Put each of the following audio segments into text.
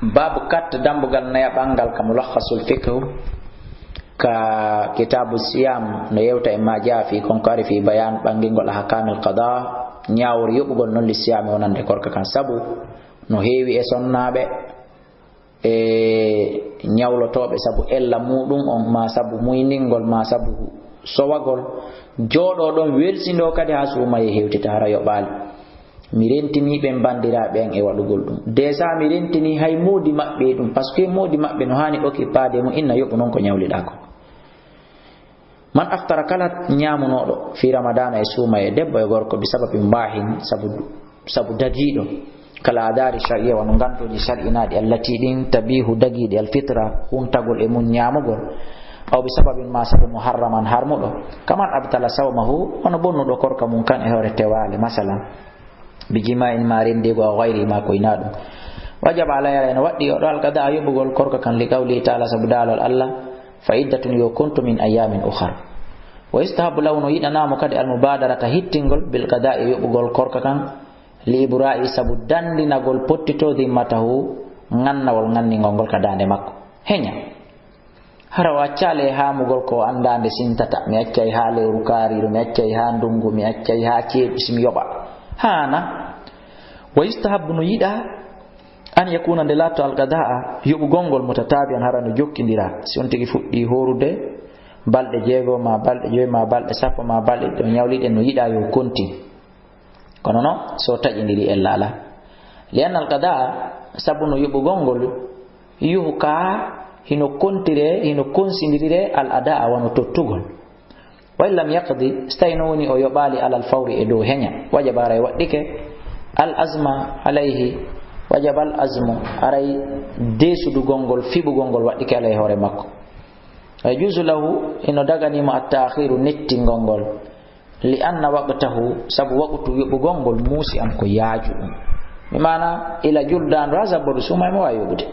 babu kat dambugal na yabangal ka mulakhasul fiqh ka kitabu siyam no yewta e maja fi konkari fi bayan bangingol ahkamil qada nyawr yobugol non li siyam wonande korka kan sabu no heewi e sonnabe e nyawlotobe sabu ella mudum on ma sabu muyningol ma sabu sowagol jodo don welsindo kadi ha suma e hewtita hara yobal mi rentini be bandirabe en e wadugol dum déjà mi rentini hay modi mabbe dum parce que modi mabbe no hani occupade mo inna yobu non ko nyawlida ko man aftara kala nyaamunodo fi ramadana e suma e debbo e gorko bi sababi mbahin sabu dagido kala adari sharia won gantoji shar'inaadi allati din tabihu dagidi alfitra huntagol e mun nyaamugol aw bi sababin ma sabu muharraman harmudo kaman abtala sawmahu ono bonnudo korka mun kan e hore tewale masalan bijima'in marinde go ghairi ma ko inadu wajaba alayya en waddi o dal kada ayubugol korka kan li qawli ta'ala sabdalal Allah fa'iddatun yakuntu min ayamin ukhra wa istahabu lawnu yidana mo kadi al mubadarata hittingol bil qada'i yubugol korka kan li ibra'i sabu dandinagol pottito dimmatahu ngannawol nganningol kadande makko henya hara waccale hamugol ko andande sintata mi accay ha lewru kariru mi accay ha ndungu mi accay ha ceebi simi yoba hana wa istahabbu no yida an yakuna delatu alqadaa yubu gongol mutatabian harano jokkindira si on tigi fuddi horude balde jeego ma balde joy ma balde sappo ma balde do nyawlide no yida yo konti kono no so tajindiri ellala lian alqadaa sabu no yubu gongol yuhka hino kontire hino konsindirire al adaa wano tottugol wa illam yaqdi staynuni o yobali alal fawri e do henya wajaba ray waddike al azma alayhi wajaba al azmu aray desudu gongol fibu gongol waddike alay hore makko ay juzu lahu ino dagani ma at-ta'khiru netti gongol li anna waqtahu sabu waqtu yobu gongol musi am ko yaaju mi mana ila juldan razabur sumay mo wayobude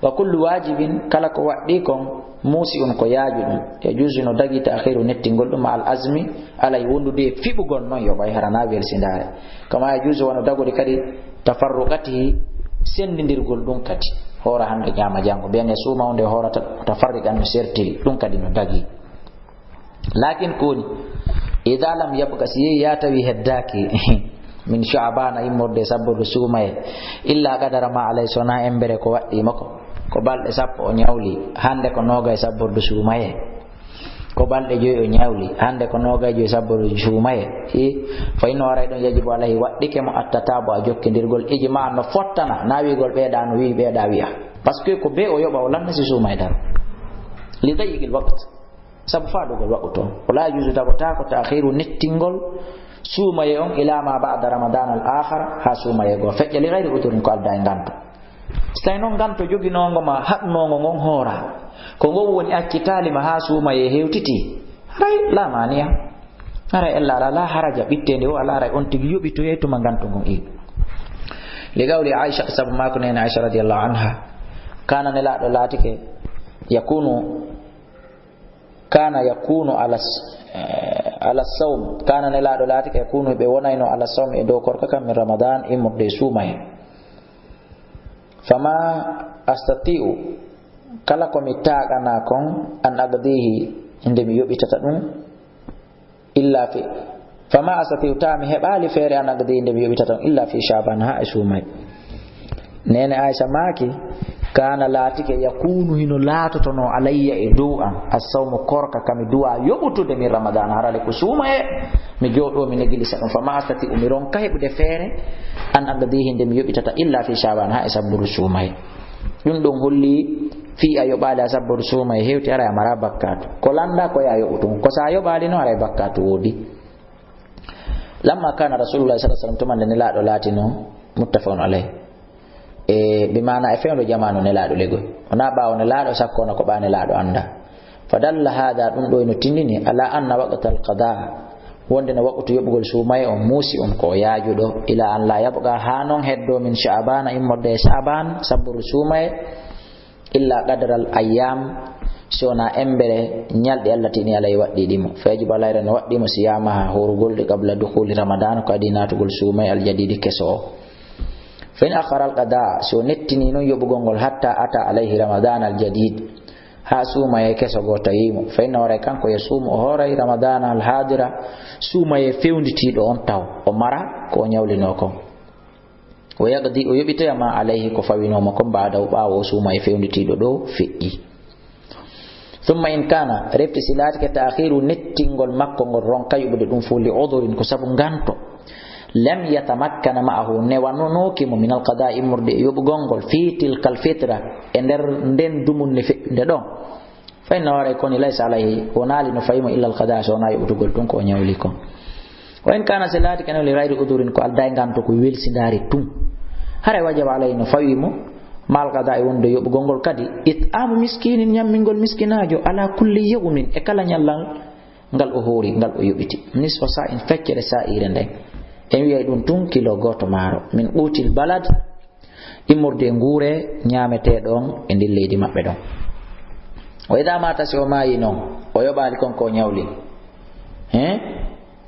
wa kullu wajibin kala ko waddi kon musi on ko yaaju dum ya juzu no dagi ta'khiru nettingol dum al azmi alay wondude fibugol non yo bay harana wel sindare kama ya juzu wono dagode kadi tafarruqatihi sendindirgol dum kadi hora hande nyama jango bene suma onde hora tafarriqan no sertiri dum kadi no dagi lakin kuni idha lam yabqa siyi yatawi heddaki min sha'bana imorde sabbu sumay illa qadara ma alay sona embere ko waddi mako ko balde sappo o nyawli hande ko noga sabbordu sumaye ko balde joy o nyawli hande ko noga joy sabbordu sumaye fa ino waray don yajibu alayhi waddike mo attatabu a jokkindirgol ijma no fottana nawigol beeda no wi beeda wi'a parce que ko be o yoba o lanna si sumay dar li dayigil waqt sabu faadugol waqto wala yuzu tabata ko ta'khiru nettingol sumaye on ila ma ba'da ramadan al akhar ha sumaye go fekje li ghairi uturin ko alda nganto stayno nganto joginongo ma habnongo ngon hora ko ngo woni accitali ma ha sumaye hewtiti ray la maniya ara ella la haraja bittende o ala ray on tigi yobi to yeto ma nganto ngon e li gawli aisha sabu ma ko nen aisha radhiyallahu anha kana nela do latike kana yakunu ala sawm kana nela do latike yakunu be wonayno ala sawm e do korka kam ramadan e modde sumaye fama astati'u kala ko mi taagana kon an agdihi inde mi yobitata dum illa fi fama astati'u ta mi hebali fere an agdihi inde mi yobitata illa fi shaban ha isumay nene aisha maki kana latike yakunu hino latotono alayya e du'a as-sawmu korka kami du'a yobutude mi ramadan harale ko sumaye mi jodo mi negili sa fama astati'u mi ron kaybude fere an agdihi inde mi yobitata illa fi shaban ha isabburu sumay dum don holli fi ayobada sabburu sumay hewti ara mara bakkatu ko landa ko ya yobutum ko sa ayobali no ara bakkatu wodi lamma kana rasulullah sallallahu alaihi wasallam tumande ne lado latino muttafaqun alayhi bi mana e fewdo jamanu ne lado lego ona baawo ne lado sakko na ko bane lado anda fadalla hada dum do no tindini ala anna waqtal qada wonde na waqtu yobugol sumay on musi on ko yaajudo ila an la yabqa hanon heddo min sha'bana immode sha'ban sabru sumay illa qadral ayyam sona embere nyalde allati ni alay waddi dimo feji balayra no waddi mo siyama horugol de qabla dukhuli ramadan ko adinatugol sumay al jadidi keso fa in akhara al-qada so nettini non yobugol ngol hatta ata alayhi ramadan al-jadid ha suma ye keso gota yimo fa inna wara kanko ye suma o horay ramadan al-hadira suma ye fewnditido on taw o mara ko nyawlino ko o yagdi o yobita ma alayhi ko fawino mo ko baada o bawo suma ye fewnditido do fi'i thumma in kana refti silati ke ta'khiru nettingol makko ngol ronka yubude dum fu li udurin ko sabu ganto lam yatamakkana ma'ahu newanonoki mo min al-qada'i murde yobugongol fi tilkal fitra e nder den dumun ne nde don fa inna wara koni laysa alayhi wonali no faymo illa al-qada' so na yobutugol tun ko nyawli ko wa in kana silati kana li ghayri udurin ko alday ganto ko welsindari tun hare wajaba alayhi no fawimo mal qada'i wonde yobugongol kadi it'amu miskinin nyammingol miskinajo ala kulli yawmin e kala nyallal ngal o hori ngal o yobiti nisfa sa'in feccere sa'ire ndey en wi'ay dum tun kilo goto maro min util balad immorde ngure nyamete don e ndil leydi mabbe don o ida mata so mayi non o yobali konko nyawli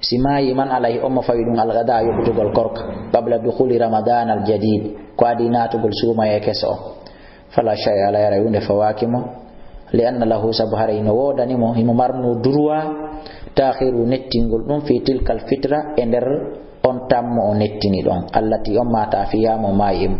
si mayi man alay umma fawi dum al-ghada yobutugol korka qabla dukhuli ramadan al-jadid ko adinatugol suma e keso fala shay ala yara yunde fawakimo lianna lahu sabharayno wodani mo himo marno durwa ta'khiru nettingol dum fi tilkal fitra e nder on tammo o nettini don allati on mata fiyamo mayim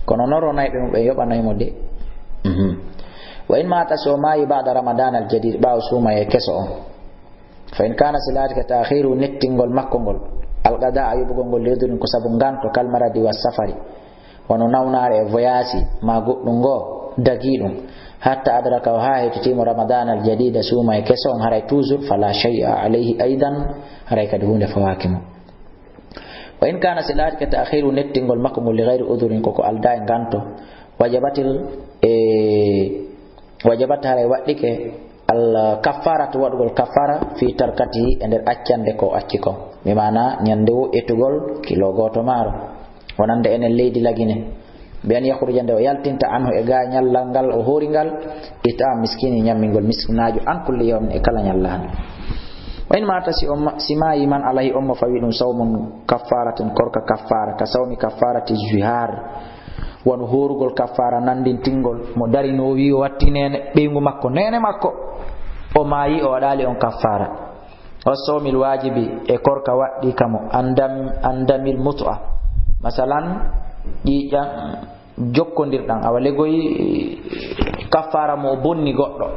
kono noro naybe be yobanaymo de wa in mata so mayi ba'da ramadan al-jadid ba'u suma e keso fa in kana silatika ta'khiru nettingol makkongol al-qada ayubugol ledun ko sabu ganto kalmaradi was safari wono nawnare voyage ma goddum go dagidum hatta adraka ha hetimo ramadan al-jadid suma e keso haray toujours fala shay'a alayhi aidan haray kadi hunde fawakimo wa in kana silatika ta'khiru nettingol makkongol li ghayri udhurin ko alda ganto wajabat haray waddike al kafaratu wadugol kafara fi tarkati ender accande ko acci ko mi mana nyandewo etugol kilo goto maro wonande enen leydi lagine be an yakhrujande o yaltinta anhu e ga nyallal ngal o horingal ita miskini nyammingol miskinajo an kulli yawmin e kala nyallal wa in mata si mayi man alayhi umma fawidum sawmun kafaratun korka kafara ka sawmi kafarati zuhar won horugol kafara nandin tingol mo dari no wi wattinene beengu makko nene makko o mayi o wadali on kafara o sawmil wajibi e korka waddi kamo andamil mut'a masalan di jokkondirdan awale goyi kafara mo bonni goddo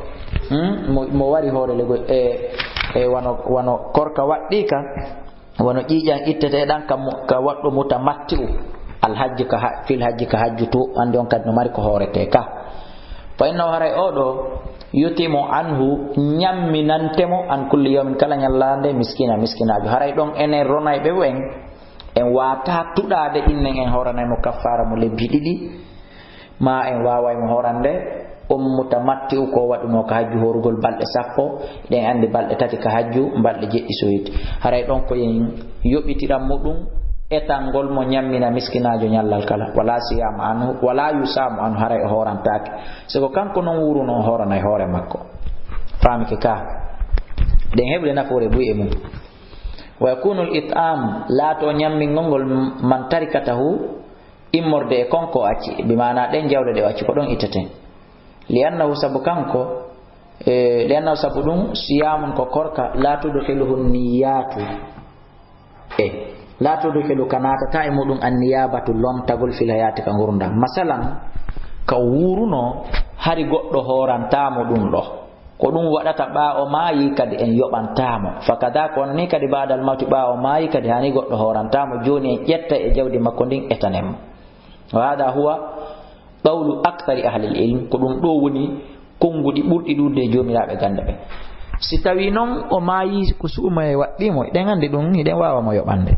mo wari hore legoy e wano korka waddi ka wano ƴiƴan ittete dan ka waddo mutamatti al-hajj ka fil hajj ka hajjutu ande on kadi no mari ko horete ka fa inna haray odo yutimu anhu nyamminantemo an kulli yawmin kala nyallande miskinajo haray don enen ronay be wen en wata tudade innen en horanay mo kafara mo lebbi didi ma en waway mo horande mutamatti ko waduno ka hajju horugol balde sappo den andi balde tati ka hajju balde jeddi soyiti haray don ko yen yobitiram mudum etangol mo nyammina miskinajo nyallal kala wala siyam anhu wala yusam an haray horantake sego kanko non wuruno horanay hore makko famike ka den heble nafore buye mum wa yakunu al-it'am la to nyammi ngol man tarikatahu immorde konko acci bi mana den jawde de acci ko don itete liannahu sabu kanko liannahu sabu dum siyamun ko korka la tudkhiluhu niyatu la tudkhilu kanata ta mudum an-niyabatu lomtagol fil hayati ka ngurunda masalan ka wuruno hari goddo horantamo dum do ko dum wadata ba o mayi kadi en yobantamo fakada ko ni kadi badal mawti ba o mayi kadi hani goddo horantamo joni en ƴetta e jawdi makko ndin etanem wa hada huwa qawlu akthari ahli al-ilm ko dum do woni kongudi burdi dude jomirabe gande be si tawi non o mayi ko suuma e waddimo den ande dum ni den wawa mo yobande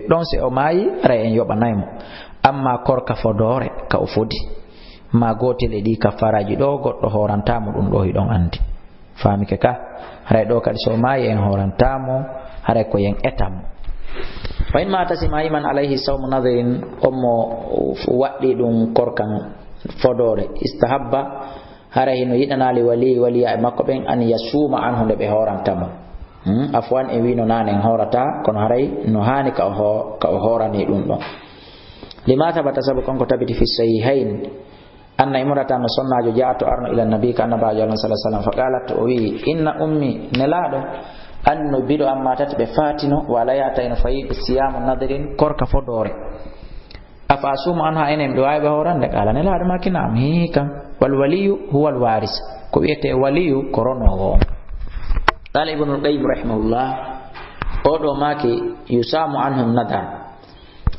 don se o mayi ra en yobanaymo amma korka fodore ka o fodi ma gotel e di kafaraji do goddo horantamo dum do hidon andi famike ka ray do kadi so mayi en horantamo hare ko yen etam fa in mata simayi man alayhi sawmu nadhirin ummo waddi dum korkan fodore istahabba hare hino yidanali wali makko ben an yasuma anhu de be horantamo afwan e wino nane horata kono haray no hani ka horani dum do lima tabata sabu konko tabiti fi sahihain anna imratan sunnajo ja'atu arno ila nabi kana ba sallallahu alaihi wasallam faqalat wi inna ummi nelado anno bido amma tatbe fatino wala yata ina fayi siyamu nadirin korka fodore afa asum anha enem do ay be horande kala nelado makina mi kam wal waliyu huwa al waris ko wiete waliyu korono ho qala ibn al-qayyim rahimahullah odo maki yusamu anhum nadar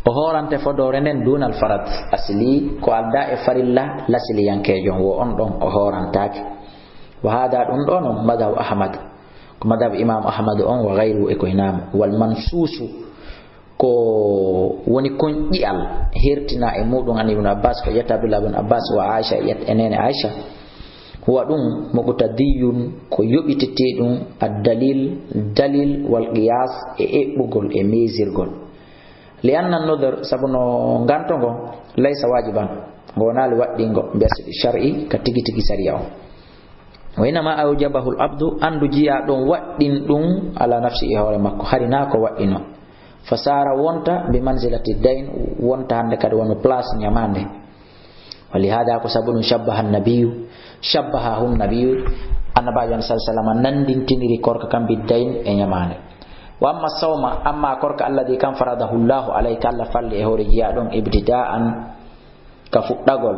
o horante fodore nden dunal farad asli ko alda e farilla lasili yankejo wo on don o horantaki wa hada dum don madhab ahmad ko madhab imam ahmad on wa ghayru e ko inam wal mansusu ko woni kon dial hertina e mudun an ibn abbas ko yata abdullah ibn abbas wa aisha yat enene aisha huwa dum muqtadiyun ko yobitete dum ad-dalil wal qiyas e ebbugol e mezirgol لأن النذر سبنو غانتونغو ليس واجبا غونال وادينغو بس شرعي كتيجي تيجي سريعو وإنما أوجبه العبد أن دجيا دون وادين دون على نفسه هو مكو هرينا كو وادينو فصار وونتا بمنزلة الدين وونتا عندك دون بلاس نياماندي ولهذا كسبن شبه النبي شبهه النبي أن بعد صلى الله عليه وسلم نندين تنيري كورك كان بالدين نياماندي wa amma sawma amma korka alladhi kan faradahu Allah alayka alla falli e hore jiya don ibtida'an ka fuddagol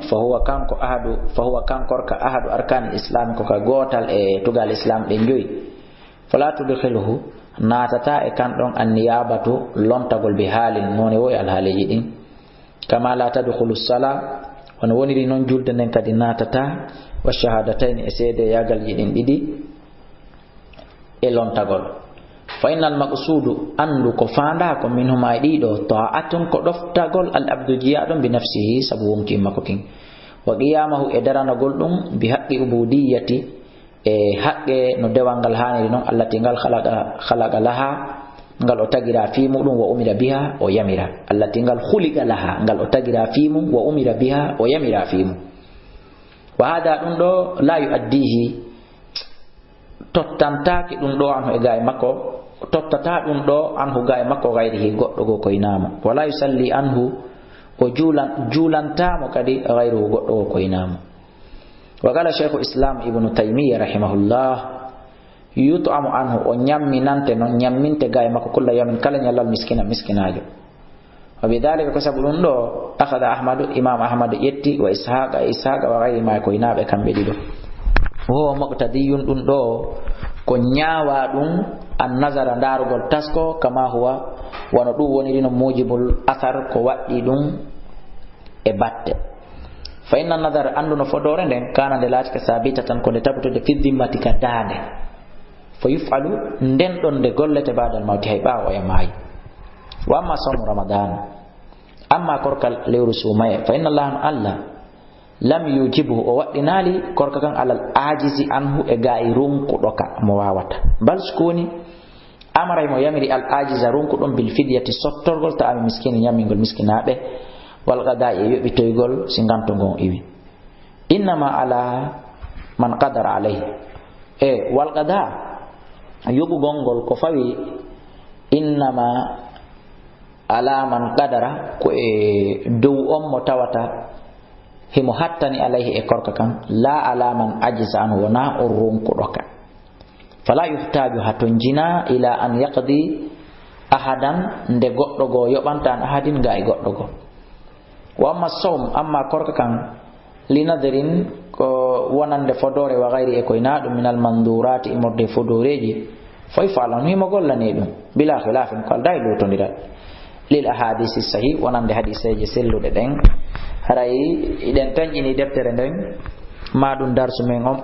fa huwa kan korka ahadu arkan islam ko ka gotal e tugal islam de joyi fala tudkhiluhu natata e kan don an-niyabatu lontagol bi halin none wo al haliji din kama la tadkhulu as-sala wana woni non julde nen kadi natata wa shahadatayn e sede yagal yidin didi e lontagol fa innal maqsudu andu ko fanda ko minhuma dido ta'atun ko doftagol al abdu jiyadun bi nafsihi sabu wonki makko kin wa qiyamahu e darana goldum bi haqqi ubudiyyati e haqqe no dewangal haniri non allati ngal khalaqa laha ngal o tagira fi mudum wa umira biha o yamira allati ngal khuliqa laha ngal o tagira fi mum wa umira biha o yamira fi mum wa hada dum do la yuaddihi tottantaki dum do anhu e gaay makko tottata dum do anhu gaay makko gayrihi goddo go koynama wala yusalli anhu o julantamo kadi gayru goddo go koynama wa qala shaykh islam ibn taymiyyah rahimahullah yut'amu anhu o nyamminante non nyamminte gaay makko kullu yamin kala nyalal miskinajo wa bidalika ko sabu dum do akhadha ahmad imam ahmad yetti wa ishaq wa gayri ma koynabe kambe dido ho muqtadiyun dun do ko nyaawa dum an nazara darugol tasko kama huwa wana dum woni rino mujibul athar ko waddi dum e batte fa inna nazar anduno fodore den kana de latika sabitatan ko de tabuto de fiddimati kadade fa yufalu den don de gollete badal mawti hay bawo e may wa amma sawm ramadan amma korkal lewru sumaye fa inna allah lam yujibu o waddinali korka kan alal ajizi anhu e ga'i runku doka mo wawata bal skoni amara mo yamiri al ajiza runku don bil fidyati sottorgol ta ami miskini nyamingol miskinabe wal qada'i yobitoygol singanto gon iwi innama ala man qadara alayhi e wal qada yobu gongol ko fawi innama ala man qadara ko e dow on mo tawata himo hattani alayhi e korka kan la alaman ajiza an wana urun kudoka fala yuhtaju hatun jina ila an yaqdi ahadan nde goddo go yobantan ahadin ga e goddo go wa amma sawm amma korka kan linadrin ko wonande fodore wa ghairi e koyna dum minal mandurati imorde fodoreji fay falan himo gollani dum bila khilafin kal dai do tondira lil ahadisi sahih wonande hadiseje sellude den haray iden tan ini deftere den madun darsu men on